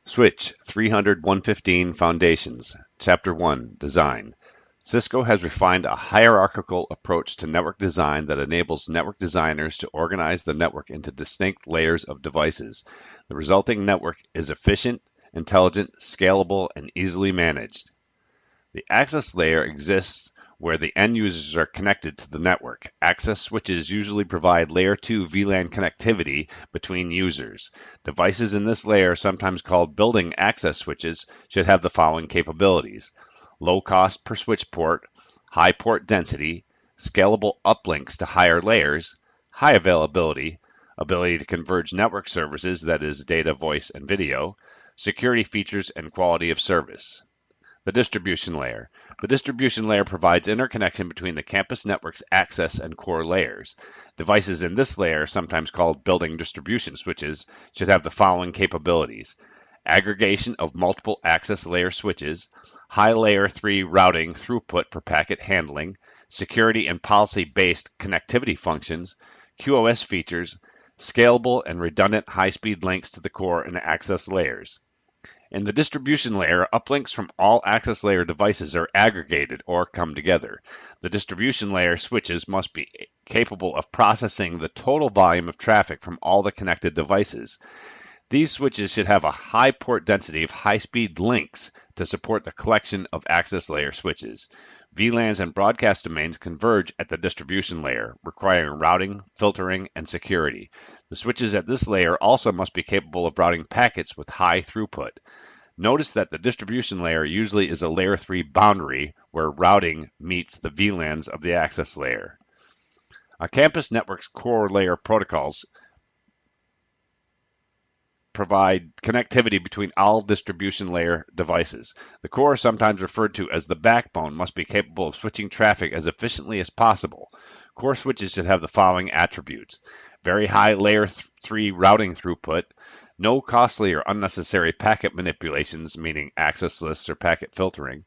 Switch 300-115 Foundations, Chapter 1, Design. Cisco has refined a hierarchical approach to network design that enables network designers to organize the network into distinct layers of devices. The resulting network is efficient, intelligent, scalable, and easily managed. The access layer exists where the end users are connected to the network. Access switches usually provide layer 2 VLAN connectivity between users. Devices in this layer, sometimes called building access switches, should have the following capabilities: low cost per switch port, high port density, scalable uplinks to higher layers, high availability, ability to converge network services, that is data, voice, and video, security features, and quality of service. The distribution layer. The distribution layer provides interconnection between the campus network's access and core layers. Devices in this layer, sometimes called building distribution switches, should have the following capabilities: aggregation of multiple access layer switches, high layer 3 routing throughput for packet handling, security and policy-based connectivity functions, QoS features, scalable and redundant high-speed links to the core and access layers. In the distribution layer, uplinks from all access layer devices are aggregated or come together. The distribution layer switches must be capable of processing the total volume of traffic from all the connected devices. These switches should have a high port density of high-speed links to support the collection of access layer switches. VLANs and broadcast domains converge at the distribution layer, requiring routing, filtering, and security. The switches at this layer also must be capable of routing packets with high throughput. Notice that the distribution layer usually is a layer 3 boundary where routing meets the VLANs of the access layer. A campus network's core layer protocols provide connectivity between all distribution layer devices. The core, sometimes referred to as the backbone, must be capable of switching traffic as efficiently as possible. Core switches should have the following attributes: very high layer 3 routing throughput, no costly or unnecessary packet manipulations, meaning access lists or packet filtering,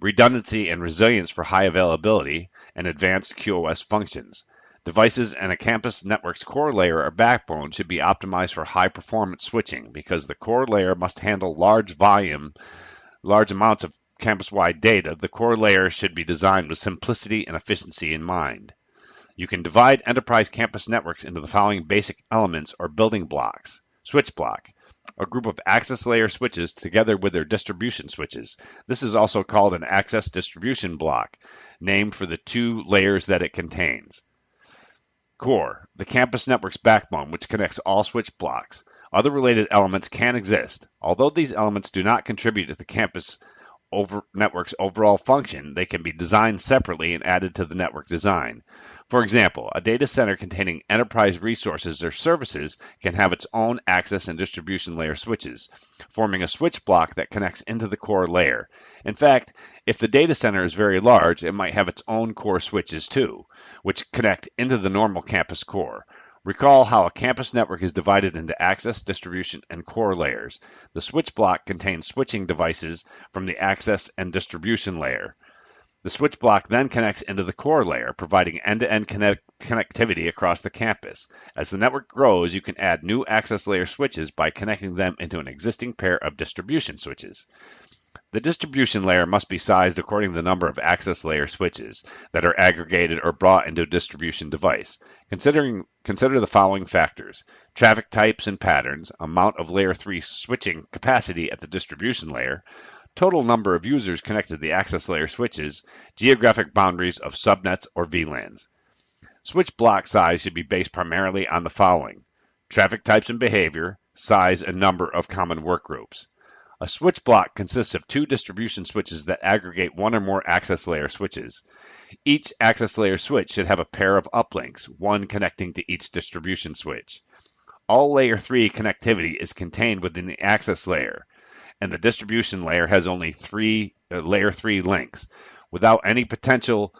redundancy and resilience for high availability, and advanced QoS functions. Devices in a campus network's core layer or backbone should be optimized for high-performance switching because the core layer must handle large amounts of campus-wide data. The core layer should be designed with simplicity and efficiency in mind. You can divide enterprise campus networks into the following basic elements or building blocks. Switch block, a group of access layer switches together with their distribution switches. This is also called an access distribution block, named for the two layers that it contains. Core, the campus network's backbone, which connects all switch blocks. Other related elements can exist. Although these elements do not contribute to the campus network's overall function, they can be designed separately and added to the network design. For example, a data center containing enterprise resources or services can have its own access and distribution layer switches, forming a switch block that connects into the core layer. In fact, if the data center is very large, it might have its own core switches too, which connect into the normal campus core. Recall how a campus network is divided into access, distribution, and core layers. The switch block contains switching devices from the access and distribution layer. The switch block then connects into the core layer, providing end-to-end connectivity across the campus. As the network grows, you can add new access layer switches by connecting them into an existing pair of distribution switches. The distribution layer must be sized according to the number of access layer switches that are aggregated or brought into a distribution device. Consider the following factors: traffic types and patterns, amount of layer 3 switching capacity at the distribution layer, total number of users connected to the access layer switches, geographic boundaries of subnets or VLANs. Switch block size should be based primarily on the following: traffic types and behavior, size and number of common workgroups. A switch block consists of two distribution switches that aggregate one or more access layer switches. Each access layer switch should have a pair of uplinks, one connecting to each distribution switch. All layer 3 connectivity is contained within the access layer, and the distribution layer has only layer 3 links. Without any potential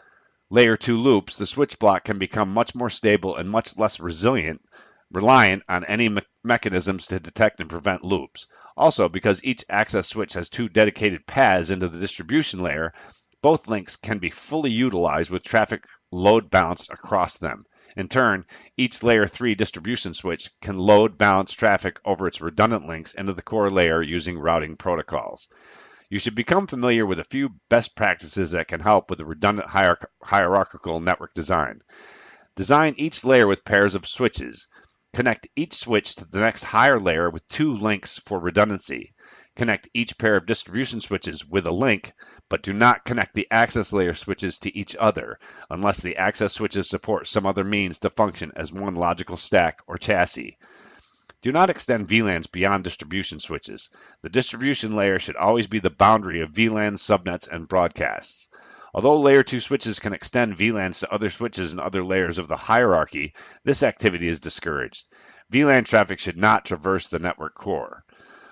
layer 2 loops, the switch block can become much more stable and much less reliant on any mechanisms to detect and prevent loops. Also, because each access switch has two dedicated paths into the distribution layer, both links can be fully utilized with traffic load balanced across them. In turn, each layer 3 distribution switch can load balance traffic over its redundant links into the core layer using routing protocols. You should become familiar with a few best practices that can help with the redundant hierarchical network design. Design each layer with pairs of switches. Connect each switch to the next higher layer with 2 links for redundancy. Connect each pair of distribution switches with a link, but do not connect the access layer switches to each other unless the access switches support some other means to function as one logical stack or chassis. Do not extend VLANs beyond distribution switches. The distribution layer should always be the boundary of VLANs, subnets, and broadcasts. Although layer 2 switches can extend VLANs to other switches and other layers of the hierarchy, this activity is discouraged. VLAN traffic should not traverse the network core.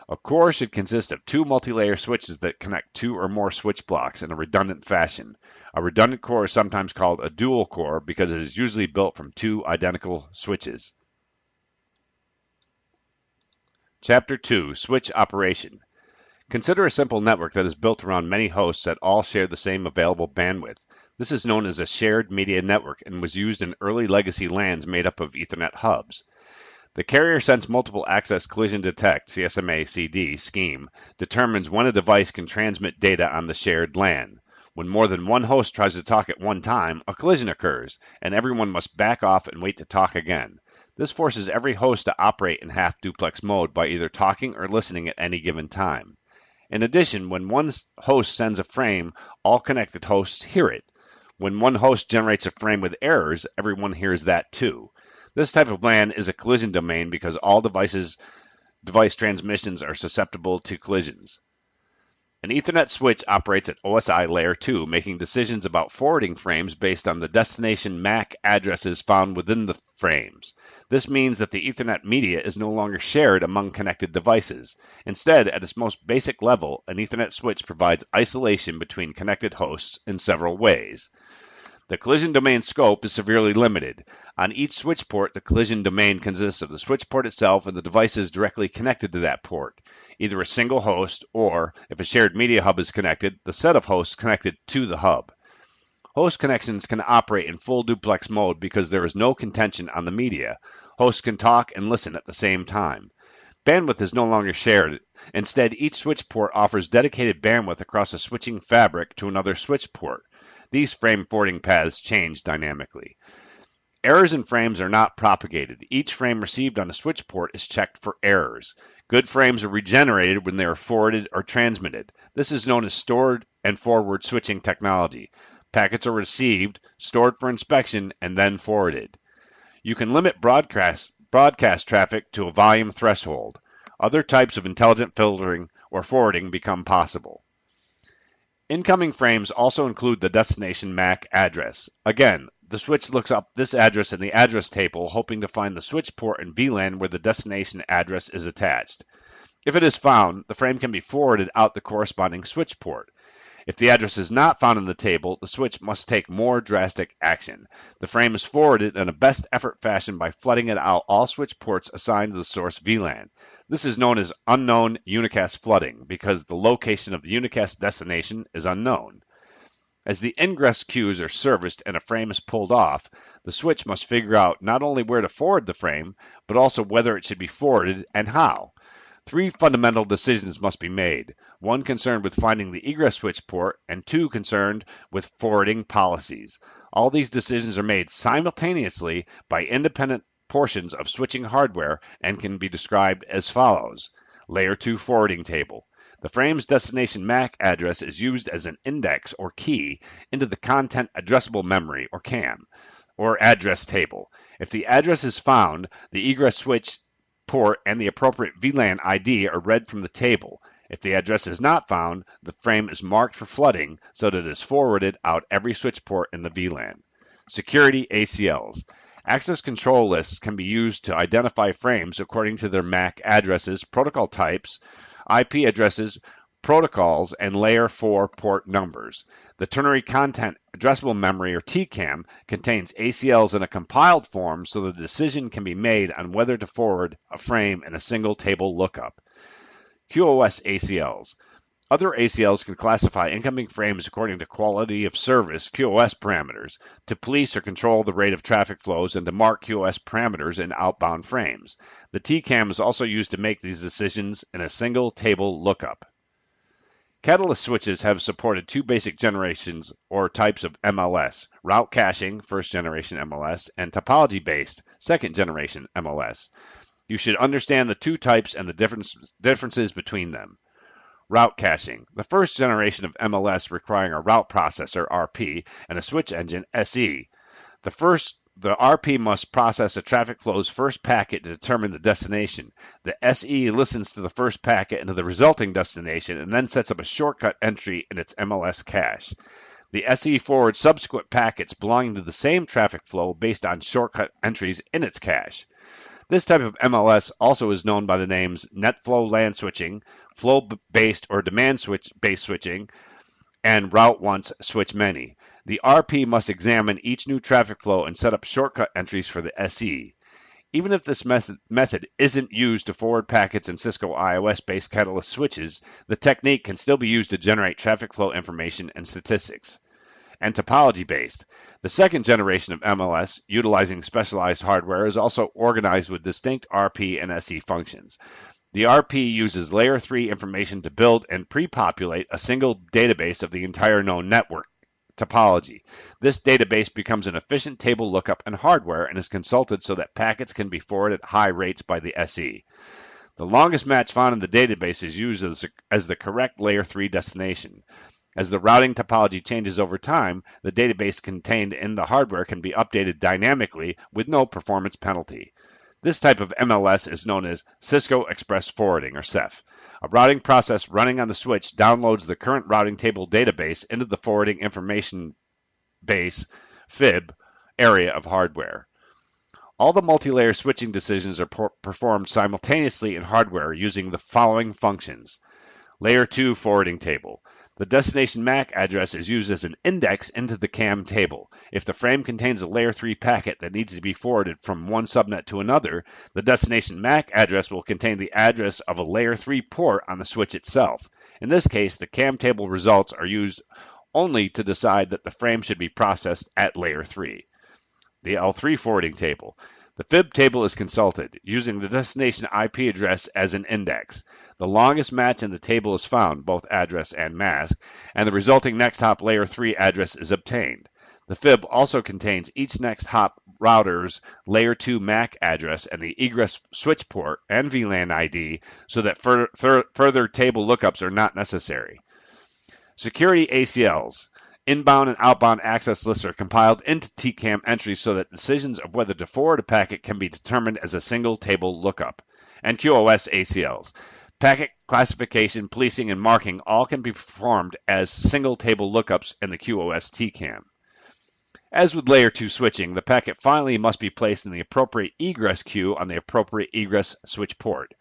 A core should consist of 2 multi-layer switches that connect 2 or more switch blocks in a redundant fashion. A redundant core is sometimes called a dual core because it is usually built from 2 identical switches. Chapter 2, Switch Operation. Consider a simple network that is built around many hosts that all share the same available bandwidth. This is known as a shared media network and was used in early legacy LANs made up of Ethernet hubs. The Carrier Sense Multiple Access Collision Detect (CSMA-CD) scheme determines when a device can transmit data on the shared LAN. When more than one host tries to talk at one time, a collision occurs, and everyone must back off and wait to talk again. This forces every host to operate in half-duplex mode by either talking or listening at any given time. In addition, when one host sends a frame, all connected hosts hear it. When one host generates a frame with errors, everyone hears that too. This type of LAN is a collision domain because all device transmissions are susceptible to collisions. An Ethernet switch operates at OSI layer 2, making decisions about forwarding frames based on the destination MAC addresses found within the frames. This means that the Ethernet media is no longer shared among connected devices. Instead, at its most basic level, an Ethernet switch provides isolation between connected hosts in several ways. The collision domain scope is severely limited. On each switch port, the collision domain consists of the switch port itself and the devices directly connected to that port, either a single host or, if a shared media hub is connected, the set of hosts connected to the hub. Host connections can operate in full duplex mode because there is no contention on the media. Hosts can talk and listen at the same time. Bandwidth is no longer shared. Instead, each switch port offers dedicated bandwidth across a switching fabric to another switch port. These frame forwarding paths change dynamically. Errors in frames are not propagated. Each frame received on a switch port is checked for errors. Good frames are regenerated when they are forwarded or transmitted. This is known as stored and forward switching technology. Packets are received, stored for inspection, and then forwarded. You can limit broadcast traffic to a volume threshold. Other types of intelligent filtering or forwarding become possible. Incoming frames also include the destination MAC address. Again, the switch looks up this address in the address table, hoping to find the switch port in VLAN where the destination address is attached. If it is found, the frame can be forwarded out the corresponding switch port. If the address is not found in the table, the switch must take more drastic action. The frame is forwarded in a best effort fashion by flooding it out all switch ports assigned to the source VLAN. This is known as unknown unicast flooding because the location of the unicast destination is unknown. As the ingress queues are serviced and a frame is pulled off, the switch must figure out not only where to forward the frame, but also whether it should be forwarded and how. 3 fundamental decisions must be made, 1 concerned with finding the egress switch port and 2 concerned with forwarding policies. All these decisions are made simultaneously by independent portions of switching hardware and can be described as follows. Layer 2 forwarding table. The frame's destination MAC address is used as an index or key into the content addressable memory or CAM or address table. If the address is found, the egress switch port and the appropriate VLAN ID are read from the table. If the address is not found, the frame is marked for flooding so that it is forwarded out every switch port in the VLAN. Security ACLs. Access control lists can be used to identify frames according to their MAC addresses, protocol types, IP addresses, protocols, and layer 4 port numbers. The ternary content addressable memory, or TCAM, contains ACLs in a compiled form so the decision can be made on whether to forward a frame in a single table lookup. QoS ACLs. Other ACLs can classify incoming frames according to quality of service QoS parameters, to police or control the rate of traffic flows, and to mark QoS parameters in outbound frames. The TCAM is also used to make these decisions in a single table lookup. Catalyst switches have supported two basic generations or types of MLS: route caching, first generation MLS, and topology-based, second generation MLS. You should understand the two types and the differences between them. Route caching: the first generation of MLS requiring a route processor, RP, and a switch engine, SE. The RP must process a traffic flow's first packet to determine the destination. The SE listens to the first packet and to the resulting destination and then sets up a shortcut entry in its MLS cache. The SE forwards subsequent packets belonging to the same traffic flow based on shortcut entries in its cache. This type of MLS also is known by the names NetFlow LAN switching, flow-based or demand-based switching, and route once, switch many. The RP must examine each new traffic flow and set up shortcut entries for the SE. Even if this method isn't used to forward packets in Cisco iOS-based Catalyst switches, the technique can still be used to generate traffic flow information and statistics. And topology-based. The second generation of MLS, utilizing specialized hardware, is also organized with distinct RP and SE functions. The RP uses Layer 3 information to build and pre-populate a single database of the entire known network topology. This database becomes an efficient table lookup in hardware and is consulted so that packets can be forwarded at high rates by the SE. The longest match found in the database is used as the correct Layer 3 destination. As the routing topology changes over time, the database contained in the hardware can be updated dynamically with no performance penalty. This type of MLS is known as Cisco Express Forwarding, or CEF. A routing process running on the switch downloads the current routing table database into the forwarding information base, FIB, area of hardware. All the multi-layer switching decisions are performed simultaneously in hardware using the following functions. Layer 2 forwarding table. The destination MAC address is used as an index into the CAM table. If the frame contains a Layer 3 packet that needs to be forwarded from one subnet to another, the destination MAC address will contain the address of a Layer 3 port on the switch itself. In this case, the CAM table results are used only to decide that the frame should be processed at Layer 3. The L3 forwarding table. The FIB table is consulted, using the destination IP address as an index. The longest match in the table is found, both address and mask, and the resulting next hop Layer 3 address is obtained. The FIB also contains each next hop router's Layer 2 MAC address and the egress switch port and VLAN ID so that further table lookups are not necessary. Security ACLs. Inbound and outbound access lists are compiled into TCAM entries so that decisions of whether to forward a packet can be determined as a single table lookup. And QoS ACLs. Packet classification, policing, and marking all can be performed as single table lookups in the QoS TCAM. As with Layer 2 switching, the packet finally must be placed in the appropriate egress queue on the appropriate egress switch port.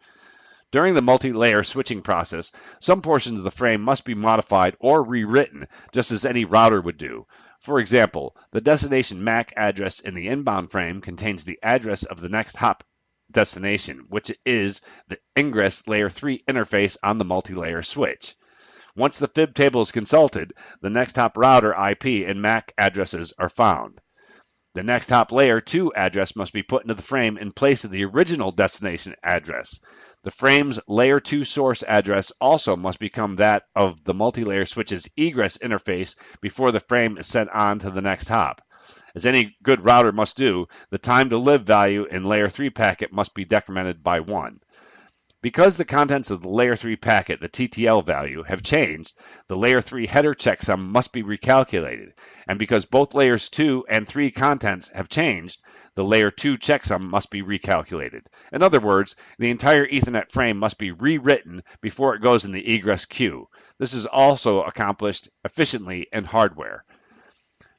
During the multi-layer switching process, some portions of the frame must be modified or rewritten, just as any router would do. For example, the destination MAC address in the inbound frame contains the address of the next hop destination, which is the ingress Layer 3 interface on the multi-layer switch. Once the FIB table is consulted, the next hop router IP and MAC addresses are found. The next hop Layer 2 address must be put into the frame in place of the original destination address. The frame's Layer 2 source address also must become that of the multi-layer switch's egress interface before the frame is sent on to the next hop. As any good router must do, the time to live value in Layer 3 packet must be decremented by 1. Because the contents of the Layer 3 packet, the TTL value, have changed, the Layer 3 header checksum must be recalculated. And because both Layers 2 and 3 contents have changed, the Layer 2 checksum must be recalculated. In other words, the entire Ethernet frame must be rewritten before it goes in the egress queue. This is also accomplished efficiently in hardware.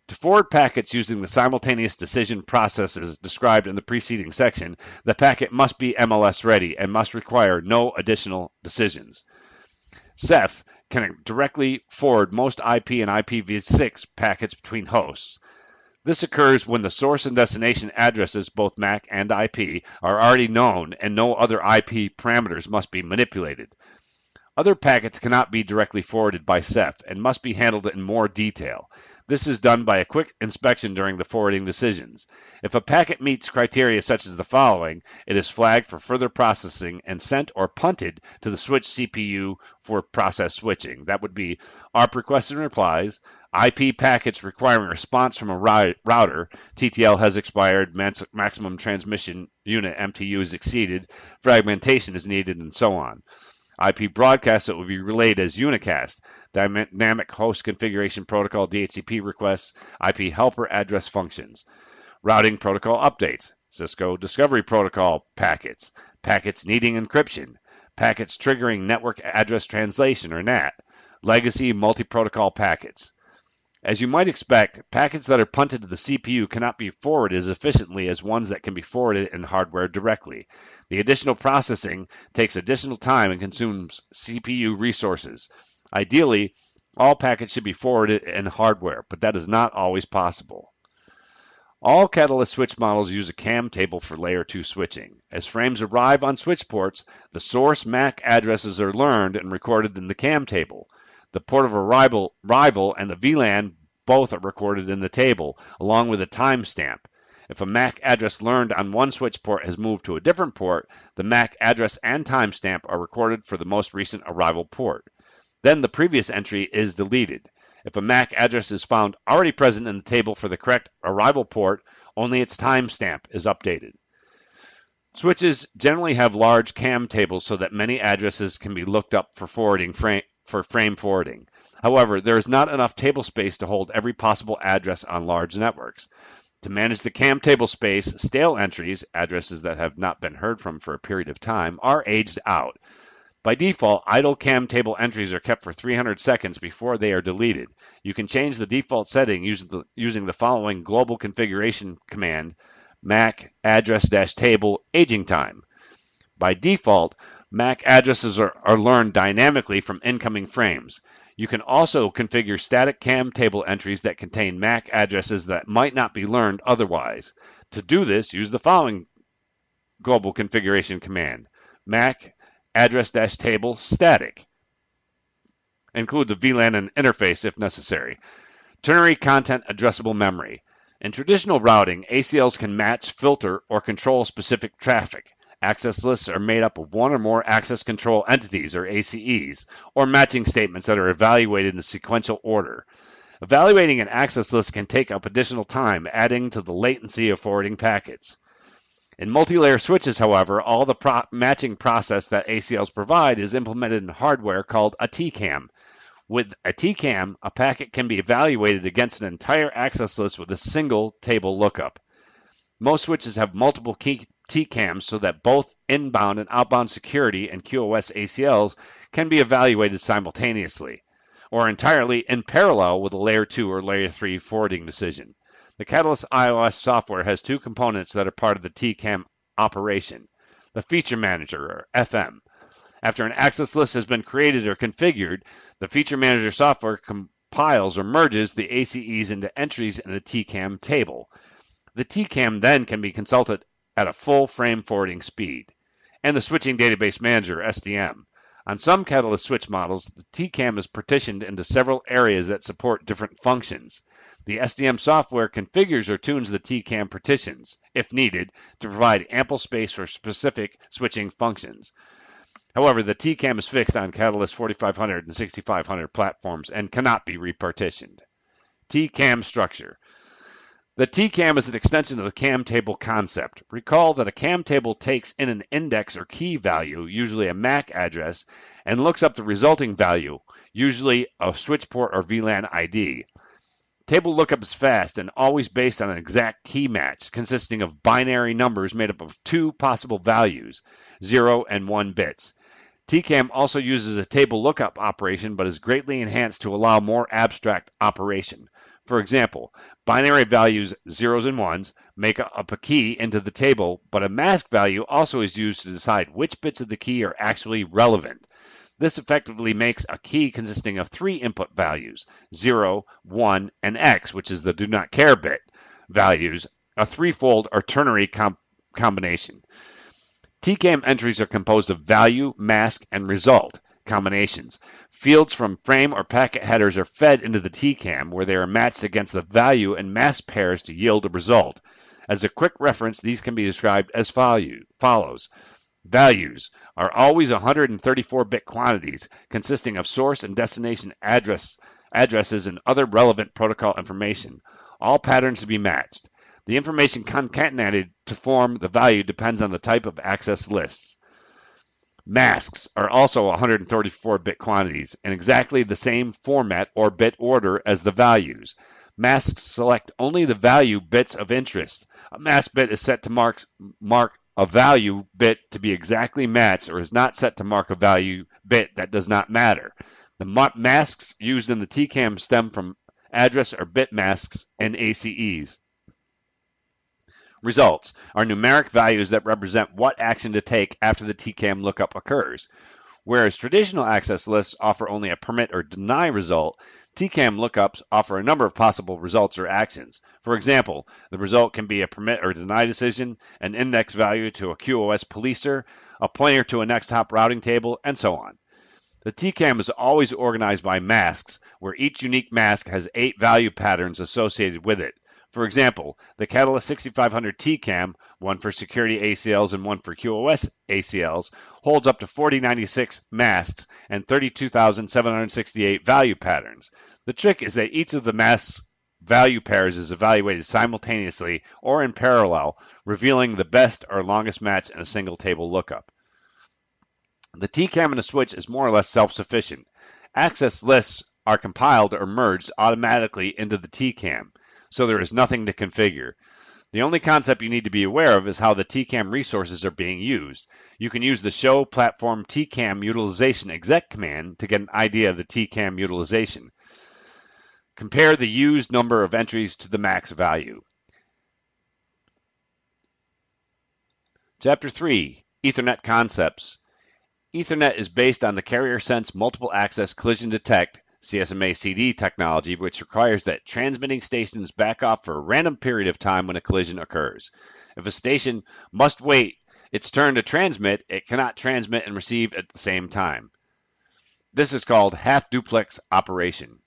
To forward packets using the simultaneous decision processes described in the preceding section, the packet must be MLS ready and must require no additional decisions. CEF can directly forward most IP and IPv6 packets between hosts. This occurs when the source and destination addresses, both MAC and IP, are already known and no other IP parameters must be manipulated. Other packets cannot be directly forwarded by Ceph and must be handled in more detail. This is done by a quick inspection during the forwarding decisions. If a packet meets criteria such as the following, it is flagged for further processing and sent or punted to the switch CPU for process switching. That would be ARP requests and replies, IP packets requiring response from a router, TTL has expired, maximum transmission unit MTU is exceeded, fragmentation is needed, and so on. IP broadcasts that will be relayed as unicast, dynamic host configuration protocol DHCP requests, IP helper address functions, routing protocol updates, Cisco discovery protocol packets, packets needing encryption, packets triggering network address translation or NAT, legacy multi-protocol packets. As you might expect, packets that are punted to the CPU cannot be forwarded as efficiently as ones that can be forwarded in hardware directly. The additional processing takes additional time and consumes CPU resources. Ideally, all packets should be forwarded in hardware, but that is not always possible. All Catalyst switch models use a CAM table for Layer 2 switching. As frames arrive on switch ports, the source MAC addresses are learned and recorded in the CAM table. The port of arrival and the VLAN both are recorded in the table, along with a timestamp. If a MAC address learned on one switch port has moved to a different port, the MAC address and timestamp are recorded for the most recent arrival port. Then the previous entry is deleted. If a MAC address is found already present in the table for the correct arrival port, only its timestamp is updated. Switches generally have large CAM tables so that many addresses can be looked up for frame forwarding. However, there is not enough table space to hold every possible address on large networks. To manage the CAM table space, stale entries, addresses that have not been heard from for a period of time, are aged out. By default, idle CAM table entries are kept for 300 seconds before they are deleted. You can change the default setting using the following global configuration command, MAC address-table aging time. By default, MAC addresses are learned dynamically from incoming frames. You can also configure static CAM table entries that contain MAC addresses that might not be learned otherwise. To do this, use the following global configuration command, MAC address-table static. Include the VLAN and interface if necessary. Ternary content addressable memory. In traditional routing, ACLs can match, filter, or control specific traffic. Access lists are made up of one or more access control entities, or ACEs, or matching statements that are evaluated in sequential order. Evaluating an access list can take up additional time, adding to the latency of forwarding packets. In multi-layer switches, however, all the matching process that ACLs provide is implemented in hardware called a TCAM. With a TCAM, a packet can be evaluated against an entire access list with a single table lookup. Most switches have multiple TCAMs so that both inbound and outbound security and QoS ACLs can be evaluated simultaneously, or entirely in parallel with a Layer 2 or Layer 3 forwarding decision. The Catalyst iOS software has two components that are part of the TCAM operation, the Feature Manager, or FM. After an access list has been created or configured, the Feature Manager software compiles or merges the ACEs into entries in the TCAM table. The TCAM then can be consulted at a full frame forwarding speed. And the Switching Database Manager, SDM. On some Catalyst switch models, the TCAM is partitioned into several areas that support different functions. The SDM software configures or tunes the TCAM partitions, if needed, to provide ample space for specific switching functions. However, the TCAM is fixed on Catalyst 4500 and 6500 platforms and cannot be repartitioned. TCAM structure. The TCAM is an extension of the CAM table concept. Recall that a CAM table takes in an index or key value, usually a MAC address, and looks up the resulting value, usually a switch port or VLAN ID. Table lookup is fast and always based on an exact key match, consisting of binary numbers made up of two possible values, 0 and 1 bits. TCAM also uses a table lookup operation, but is greatly enhanced to allow more abstract operation. For example, binary values 0s and 1s make up a key into the table, but a mask value also is used to decide which bits of the key are actually relevant. This effectively makes a key consisting of three input values, 0, 1, and X, which is the do not care bit values, a threefold or ternary combination. TCAM entries are composed of value, mask, and result. combinations. Fields from frame or packet headers are fed into the TCAM, where they are matched against the value and mask pairs to yield a result. As a quick reference, these can be described as follows. Values are always 134-bit quantities consisting of source and destination addresses and other relevant protocol information. All patterns to be matched. The information concatenated to form the value depends on the type of access lists. Masks are also 134-bit quantities in exactly the same format or bit order as the values. Masks select only the value bits of interest. A mask bit is set to mark a value bit to be exactly matched or is not set to mark a value bit that does not matter. The masks used in the TCAM stem from address or bit masks and ACEs. Results are numeric values that represent what action to take after the TCAM lookup occurs. Whereas traditional access lists offer only a permit or deny result, TCAM lookups offer a number of possible results or actions. For example, the result can be a permit or deny decision, an index value to a QoS policer, a pointer to a next hop routing table, and so on. The TCAM is always organized by masks, where each unique mask has 8 value patterns associated with it. For example, the Catalyst 6500 TCAM, one for security ACLs and one for QoS ACLs, holds up to 4096 masks and 32,768 value patterns. The trick is that each of the masks value pairs is evaluated simultaneously or in parallel, revealing the best or longest match in a single table lookup. The TCAM in a switch is more or less self-sufficient. Access lists are compiled or merged automatically into the TCAM, so there is nothing to configure. The only concept you need to be aware of is how the TCAM resources are being used. You can use the show platform TCAM utilization exec command to get an idea of the TCAM utilization. Compare the used number of entries to the max value. Chapter 3, Ethernet Concepts. Ethernet is based on the carrier sense multiple access collision detect CSMA-CD technology, which requires that transmitting stations back off for a random period of time when a collision occurs. If a station must wait its turn to transmit, it cannot transmit and receive at the same time. This is called half-duplex operation.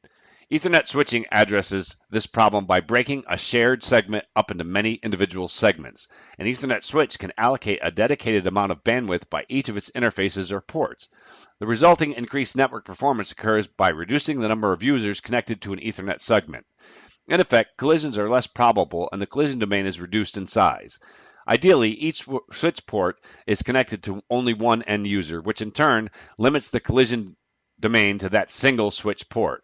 Ethernet switching addresses this problem by breaking a shared segment up into many individual segments. An Ethernet switch can allocate a dedicated amount of bandwidth by each of its interfaces or ports. The resulting increased network performance occurs by reducing the number of users connected to an Ethernet segment. In effect, collisions are less probable and the collision domain is reduced in size. Ideally, each switch port is connected to only one end user, which in turn limits the collision domain to that single switch port.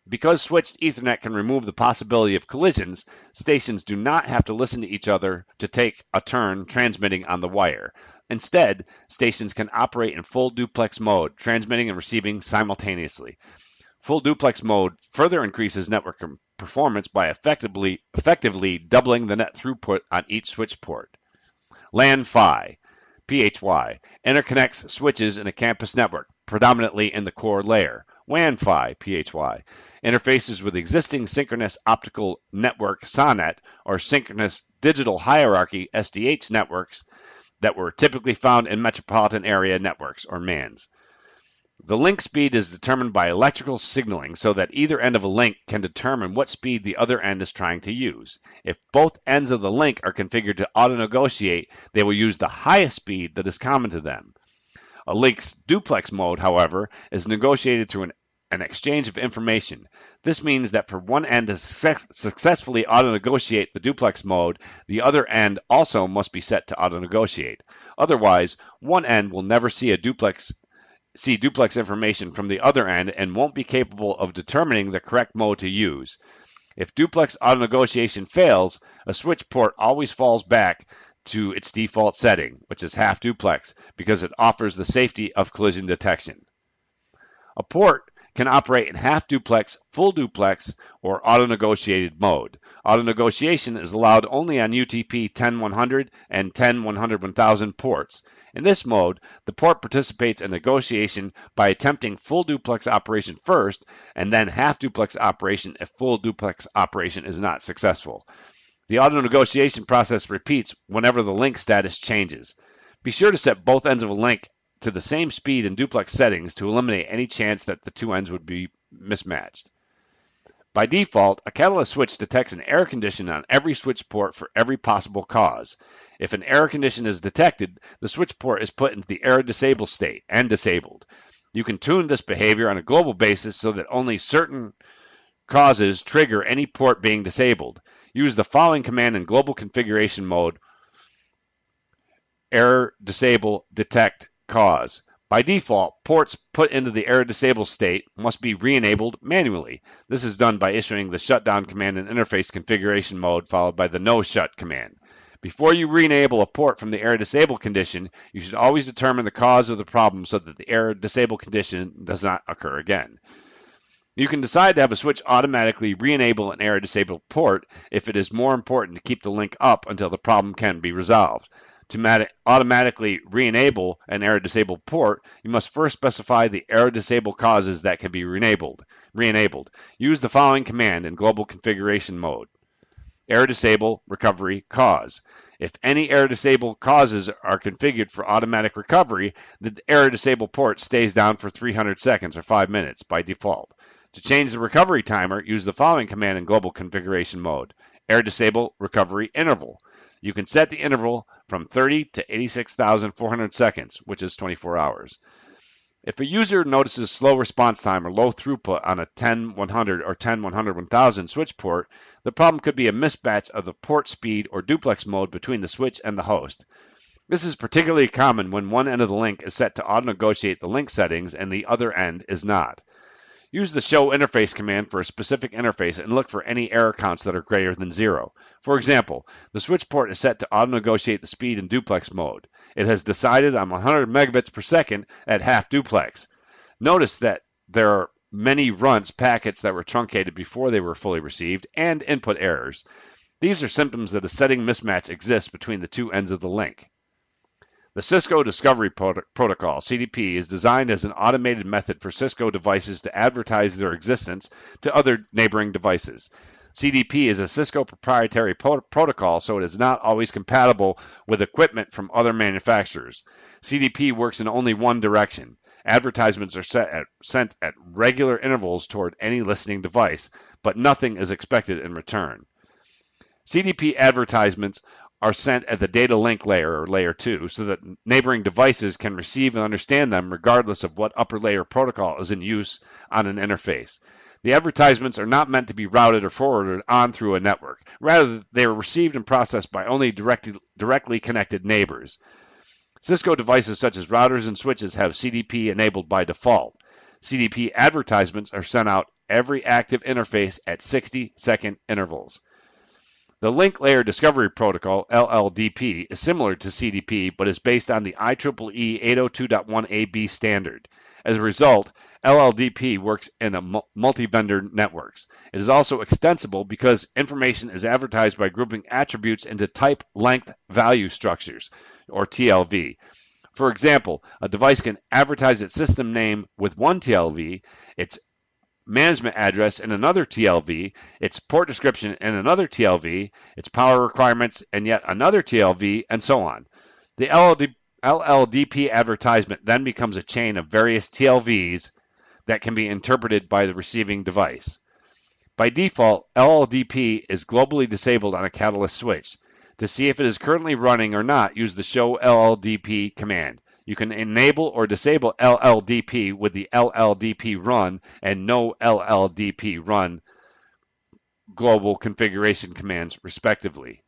Because switched Ethernet can remove the possibility of collisions, stations do not have to listen to each other to take a turn transmitting on the wire. Instead, stations can operate in full duplex mode, transmitting and receiving simultaneously. Full duplex mode further increases network performance by effectively doubling the net throughput on each switch port. LAN PHY, PHY, interconnects switches in a campus network, predominantly in the core layer. WAN PHY, PHY, interfaces with existing synchronous optical network SONET or synchronous digital hierarchy SDH networks that were typically found in metropolitan area networks or MANs. The link speed is determined by electrical signaling so that either end of a link can determine what speed the other end is trying to use. If both ends of the link are configured to auto-negotiate, they will use the highest speed that is common to them. A link's duplex mode, however, is negotiated through an exchange of information. This means that for one end to successfully auto-negotiate the duplex mode, the other end also must be set to auto-negotiate. Otherwise, one end will never see duplex information from the other end and won't be capable of determining the correct mode to use. If duplex auto-negotiation fails, a switch port always falls back to its default setting, which is half duplex, because it offers the safety of collision detection. A port can operate in half duplex, full duplex, or auto-negotiated mode. Auto-negotiation is allowed only on UTP 10100 and 10-1000 ports. In this mode, the port participates in negotiation by attempting full duplex operation first, and then half duplex operation if full duplex operation is not successful. The auto-negotiation process repeats whenever the link status changes. Be sure to set both ends of a link to the same speed and duplex settings to eliminate any chance that the two ends would be mismatched. By default, a catalyst switch detects an error condition on every switch port for every possible cause. If an error condition is detected, the switch port is put into the error disable state and disabled. You can tune this behavior on a global basis so that only certain causes trigger any port being disabled. Use the following command in global configuration mode: error disable detect cause. By default, ports put into the error disable state must be re-enabled manually. This is done by issuing the shutdown command in interface configuration mode followed by the no shut command. Before you re-enable a port from the error disable condition, you should always determine the cause of the problem so that the error disable condition does not occur again. You can decide to have a switch automatically re-enable an error disable port if it is more important to keep the link up until the problem can be resolved. To automatically re-enable an error disable port, you must first specify the error disable causes that can be re-enabled. Use the following command in global configuration mode: error disable recovery cause. If any error disable causes are configured for automatic recovery, the error disable port stays down for 300 seconds or 5 minutes by default. To change the recovery timer, use the following command in global configuration mode: error disable recovery interval. You can set the interval from 30 to 86,400 seconds, which is 24 hours. If a user notices slow response time or low throughput on a 10-100 or 10-100-1000 switch port, the problem could be a mismatch of the port speed or duplex mode between the switch and the host. This is particularly common when one end of the link is set to auto-negotiate the link settings and the other end is not. Use the show interface command for a specific interface and look for any error counts that are greater than 0. For example, the switch port is set to auto-negotiate the speed in duplex mode. It has decided on 100 megabits per second at half duplex. Notice that there are many runts packets that were truncated before they were fully received and input errors. These are symptoms that a setting mismatch exists between the two ends of the link. The Cisco Discovery Protocol, CDP, is designed as an automated method for Cisco devices to advertise their existence to other neighboring devices. CDP is a Cisco proprietary protocol, so it is not always compatible with equipment from other manufacturers. CDP works in only one direction. Advertisements are sent at regular intervals toward any listening device, but nothing is expected in return. CDP advertisements are sent at the data link layer, or layer 2, so that neighboring devices can receive and understand them regardless of what upper layer protocol is in use on an interface. The advertisements are not meant to be routed or forwarded on through a network. Rather, they are received and processed by only directly connected neighbors. Cisco devices such as routers and switches have CDP enabled by default. CDP advertisements are sent out every active interface at 60-second intervals. The Link Layer Discovery Protocol, LLDP, is similar to CDP, but is based on the IEEE 802.1ab standard. As a result, LLDP works in multi-vendor networks. It is also extensible because information is advertised by grouping attributes into type length value structures, or TLV. For example, a device can advertise its system name with one TLV, its management address in another TLV, its port description in another TLV, its power requirements in yet another TLV, and so on. The LLDP advertisement then becomes a chain of various TLVs that can be interpreted by the receiving device. By default, LLDP is globally disabled on a catalyst switch. To see if it is currently running or not, use the show LLDP command. You can enable or disable LLDP with the LLDP run and no LLDP run global configuration commands, respectively.